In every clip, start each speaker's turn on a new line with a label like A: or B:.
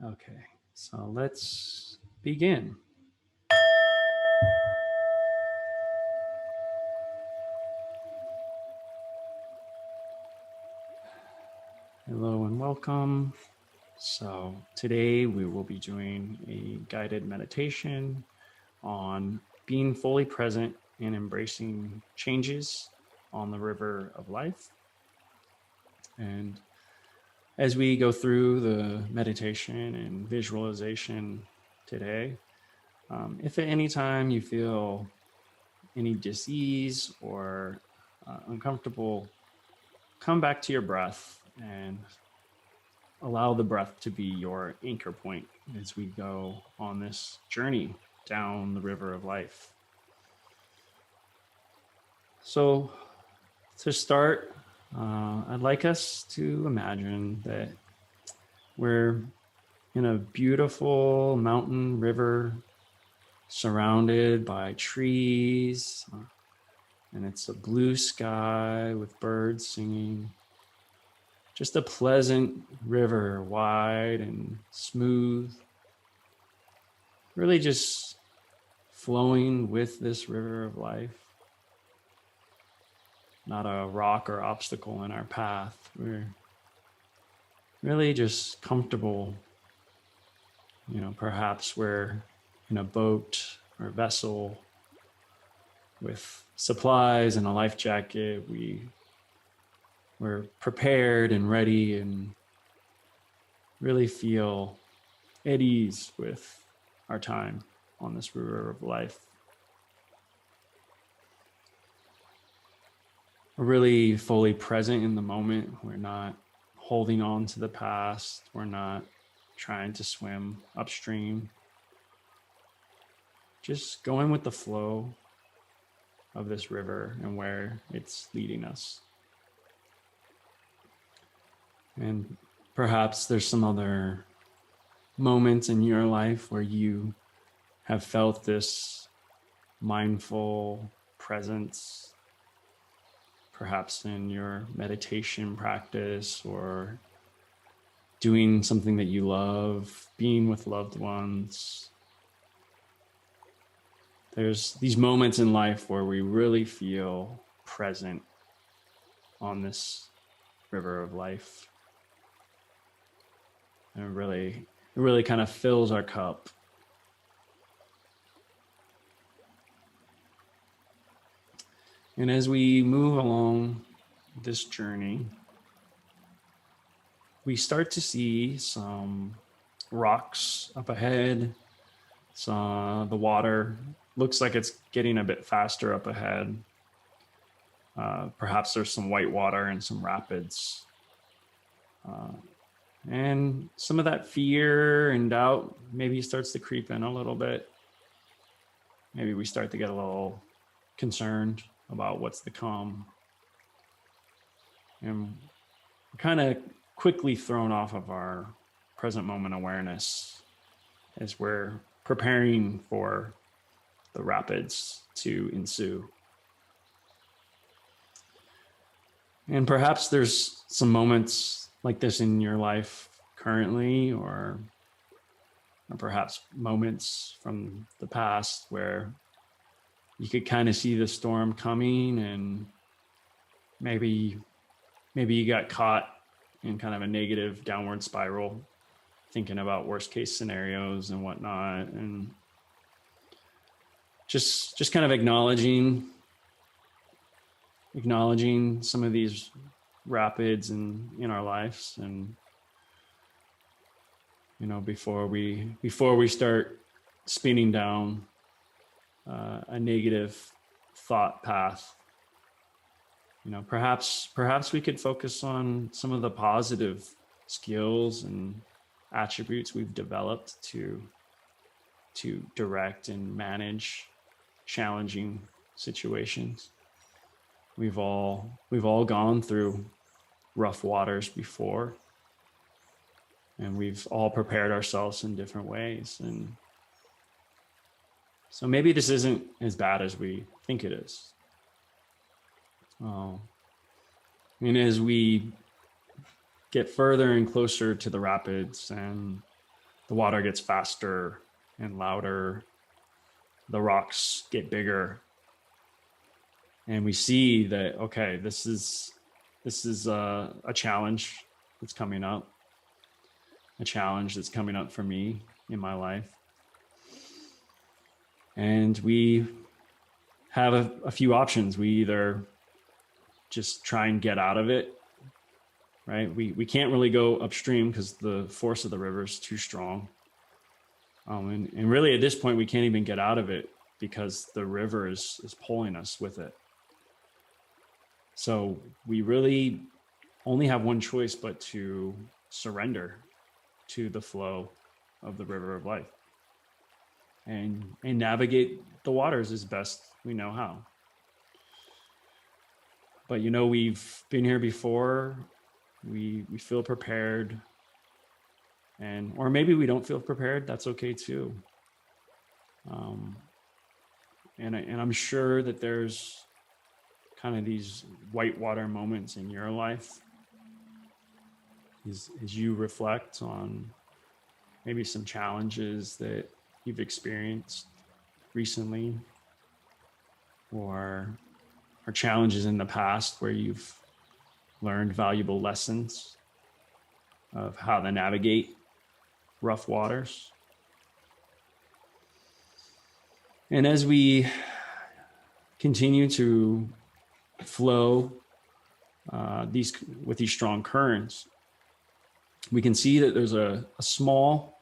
A: Okay, so let's begin. Hello and welcome. So today we will be doing a guided meditation on being fully present and embracing changes on the river of life. And as we go through the meditation and visualization today, if at any time you feel any dis-ease or uncomfortable, come back to your breath and allow the breath to be your anchor point as we go on this journey down the river of life. So to start, I'd like us to imagine that we're in a beautiful mountain river surrounded by trees, and it's a blue sky with birds singing. Just a pleasant river, wide and smooth, really just flowing with this river of life. Not a rock or obstacle in our path. We're really just comfortable. Perhaps we're in a boat or vessel with supplies and a life jacket. We're prepared and ready and really feel at ease with our time on this river of life. We're really fully present in the moment. We're not holding on to the past. We're not trying to swim upstream. Just going with the flow of this river and where it's leading us. And perhaps there's some other moments in your life where you have felt this mindful presence, perhaps in your meditation practice or doing something that you love, being with loved ones. There's these moments in life where we really feel present on this river of life. And it really kind of fills our cup. And as we move along this journey, we start to see some rocks up ahead. So the water looks like it's getting a bit faster up ahead. Perhaps there's some white water and some rapids. And some of that fear and doubt maybe starts to creep in a little bit. Maybe we start to get a little concerned about what's to come. And we're kind of quickly thrown off of our present moment awareness as we're preparing for the rapids to ensue. And perhaps there's some moments like this in your life currently, or perhaps moments from the past where you could kind of see the storm coming and maybe you got caught in kind of a negative downward spiral, thinking about worst case scenarios and whatnot, and just kind of acknowledging some of these rapids in our lives, and before we start spinning down a negative thought path, perhaps we could focus on some of the positive skills and attributes we've developed to direct and manage challenging situations. We've all gone through rough waters before, and we've all prepared ourselves in different ways. And so maybe this isn't as bad as we think it is. As we get further and closer to the rapids and the water gets faster and louder, the rocks get bigger, and we see that, okay, this is a challenge that's coming up, a challenge that's coming up for me in my life. And we have a few options. We either just try and get out of it, right? We can't really go upstream because the force of the river is too strong. And really at this point, we can't even get out of it because the river is pulling us with it. So we really only have one choice but to surrender to the flow of the river of life and navigate the waters as best we know how. But we've been here before. We feel prepared, or maybe we don't feel prepared. That's okay too. And I'm sure that there's kind of these whitewater moments in your life as you reflect on maybe some challenges that you've experienced recently, or challenges in the past where you've learned valuable lessons of how to navigate rough waters. And as we continue to flow with these strong currents, we can see that there's a small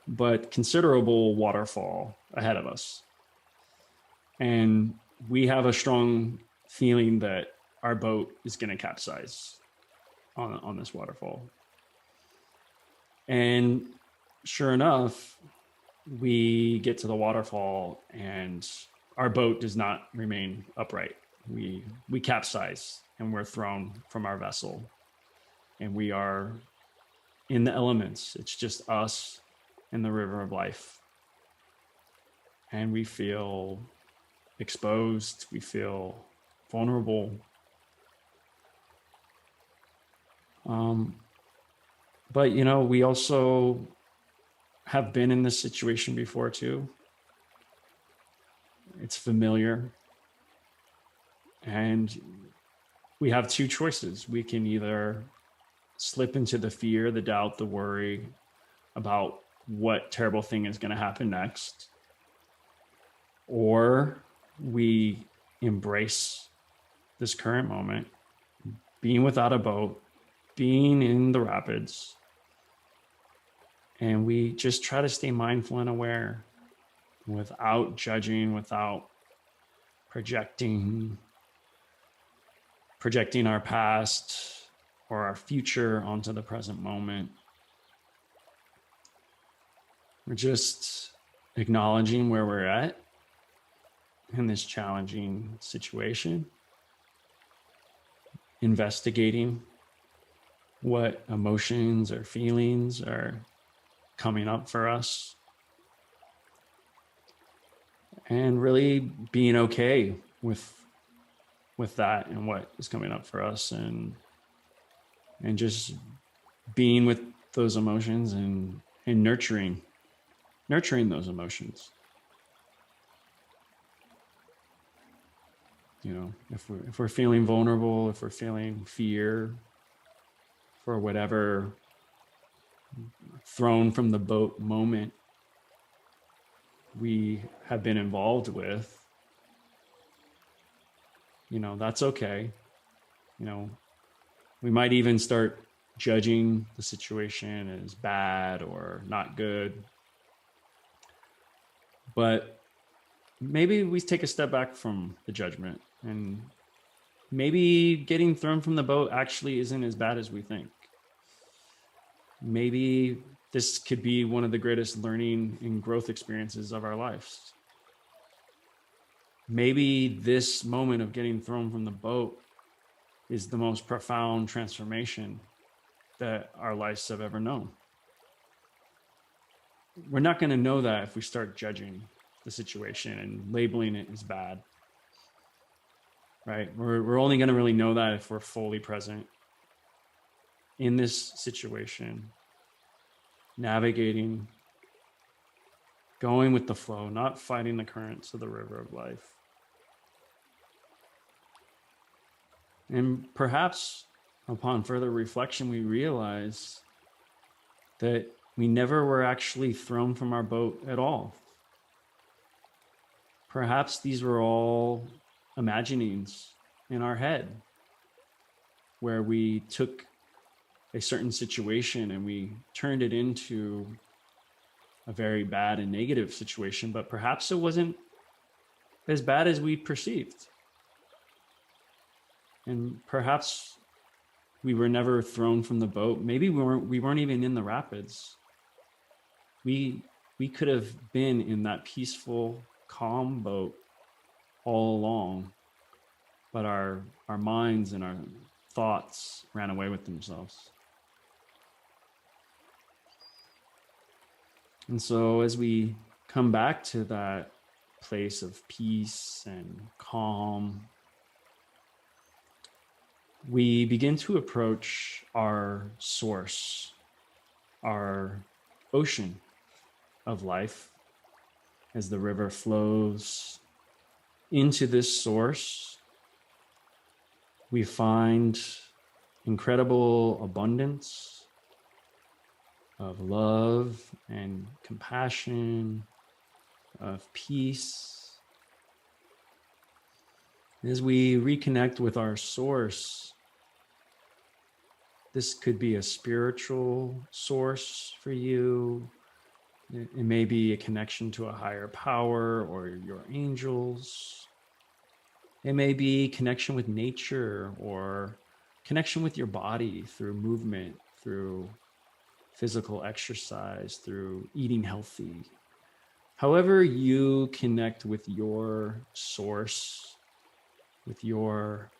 A: but considerable waterfall ahead of us. And we have a strong feeling that our boat is going to capsize on this waterfall. And sure enough, we get to the waterfall and our boat does not remain upright. We capsize and we're thrown from our vessel, and we are in the elements. It's just us and the river of life. And we feel exposed, we feel vulnerable. But we also have been in this situation before too. It's familiar. And we have two choices. We can either slip into the fear, the doubt, the worry about what terrible thing is going to happen next, or we embrace this current moment, being without a boat, being in the rapids, and we just try to stay mindful and aware without judging, without projecting our past or our future onto the present moment. We're just acknowledging where we're at in this challenging situation, investigating what emotions or feelings are coming up for us, and really being okay with that and what is coming up for us, and just being with those emotions and nurturing those emotions. If we're feeling vulnerable, if we're feeling fear for whatever thrown from the boat moment we have been involved with, that's okay. We might even start judging the situation as bad or not good. But maybe we take a step back from the judgment, and maybe getting thrown from the boat actually isn't as bad as we think. Maybe this could be one of the greatest learning and growth experiences of our lives. Maybe this moment of getting thrown from the boat is the most profound transformation that our lives have ever known. We're not going to know that if we start judging the situation and labeling it as bad, right? We're only going to really know that if we're fully present in this situation, navigating going with the flow, not fighting the currents of the river of life. And perhaps upon further reflection, we realize that we never were actually thrown from our boat at all. Perhaps these were all imaginings in our head, where we took a certain situation and we turned it into a very bad and negative situation, but perhaps it wasn't as bad as we perceived. And perhaps we were never thrown from the boat. Maybe we weren't even in the rapids. We could have been in that peaceful, calm boat all along, but our minds and our thoughts ran away with themselves. And so as we come back to that place of peace and calm, we begin to approach our source, our ocean of life, as the river flows into this source. We find incredible abundance of love and compassion, of peace. As we reconnect with our source, this could be a spiritual source for you. It may be a connection to a higher power or your angels. It may be connection with nature or connection with your body through movement, through physical exercise, through eating healthy. However you connect with your source, with your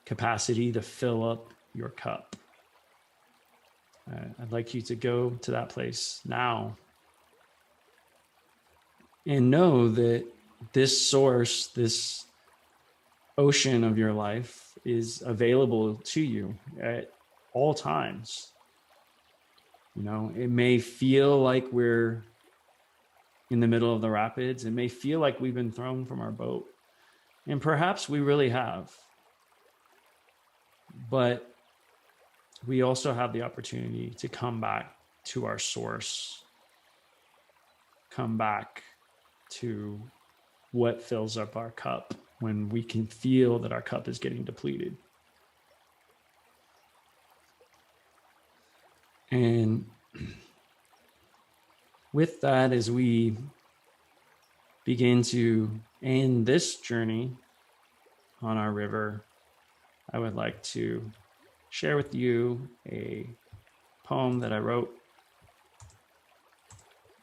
A: capacity to fill up your cup. I'd like you to go to that place now and know that this source, this ocean of your life is available to you at all times. You know, it may feel like we're in the middle of the rapids. It may feel like we've been thrown from our boat. And perhaps we really have. But we also have the opportunity to come back to our source, come back to what fills up our cup when we can feel that our cup is getting depleted. And with that, as we begin to end this journey on our river, I would like to share with you a poem that I wrote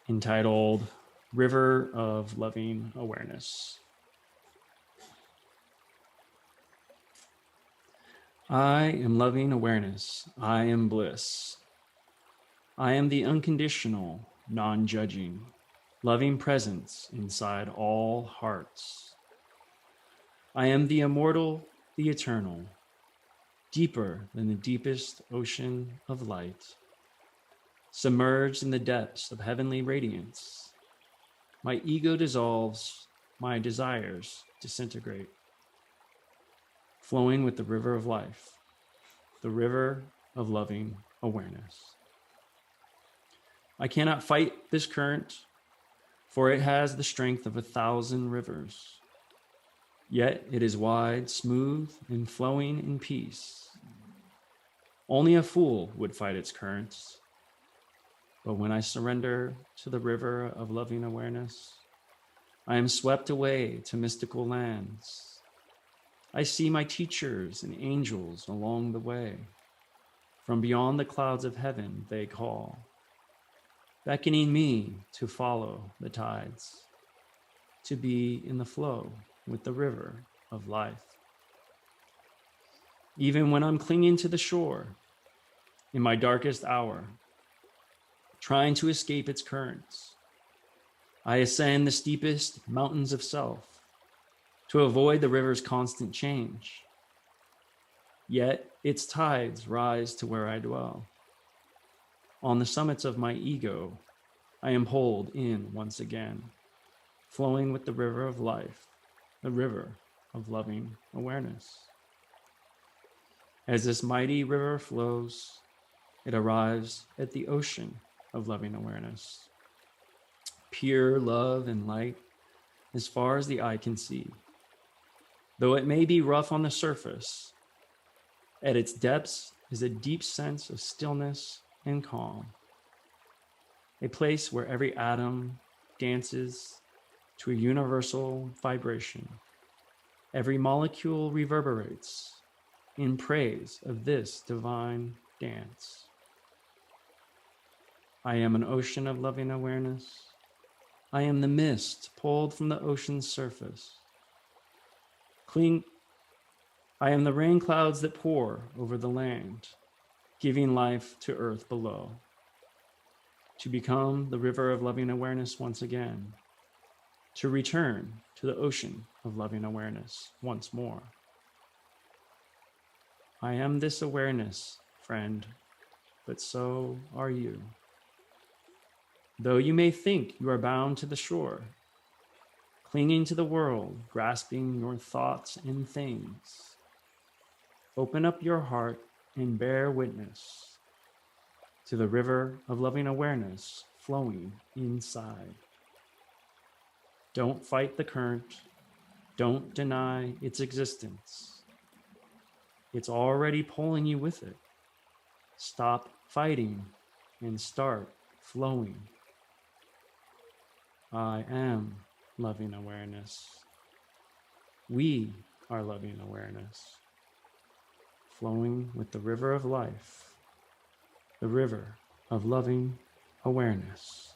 A: entitled River of Loving Awareness. I am loving awareness. I am bliss. I am the unconditional, non-judging, loving presence inside all hearts. I am the immortal, the eternal, deeper than the deepest ocean of light, submerged in the depths of heavenly radiance. My ego dissolves, my desires disintegrate, flowing with the river of life, the river of loving awareness. I cannot fight this current, for it has the strength of 1,000 rivers. Yet it is wide, smooth, and flowing in peace. Only a fool would fight its currents. But when I surrender to the river of loving awareness, I am swept away to mystical lands. I see my teachers and angels along the way. From beyond the clouds of heaven they call, beckoning me to follow the tides, to be in the flow with the river of life. Even when I'm clinging to the shore, in my darkest hour, trying to escape its currents, I ascend the steepest mountains of self to avoid the river's constant change. Yet its tides rise to where I dwell, on the summits of my ego, I am pulled in once again, flowing with the river of life, the river of loving awareness. As this mighty river flows, it arrives at the ocean of loving awareness. Pure love and light as far as the eye can see. Though it may be rough on the surface, at its depths is a deep sense of stillness and calm. A place where every atom dances to a universal vibration. Every molecule reverberates in praise of this divine dance. I am an ocean of loving awareness. I am the mist pulled from the ocean's surface. I am the rain clouds that pour over the land, giving life to earth below. To become the river of loving awareness once again. To return to the ocean of loving awareness once more. I am this awareness, friend, but so are you. Though you may think you are bound to the shore, clinging to the world, grasping your thoughts and things, open up your heart and bear witness to the river of loving awareness flowing inside. Don't fight the current. Don't deny its existence. It's already pulling you with it. Stop fighting and start flowing. I am loving awareness. We are loving awareness. Flowing with the river of life, the river of loving awareness.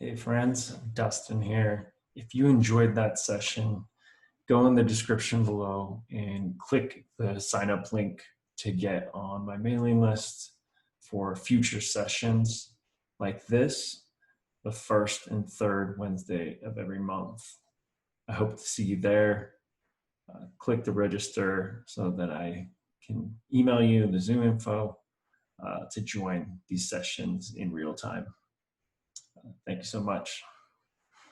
B: Hey friends, Dustin here. If you enjoyed that session, go in the description below and click the sign up link to get on my mailing list for future sessions like this, the first and third Wednesday of every month. I hope to see you there. Click the register so that I can email you the Zoom info to join these sessions in real time. Thank you so much.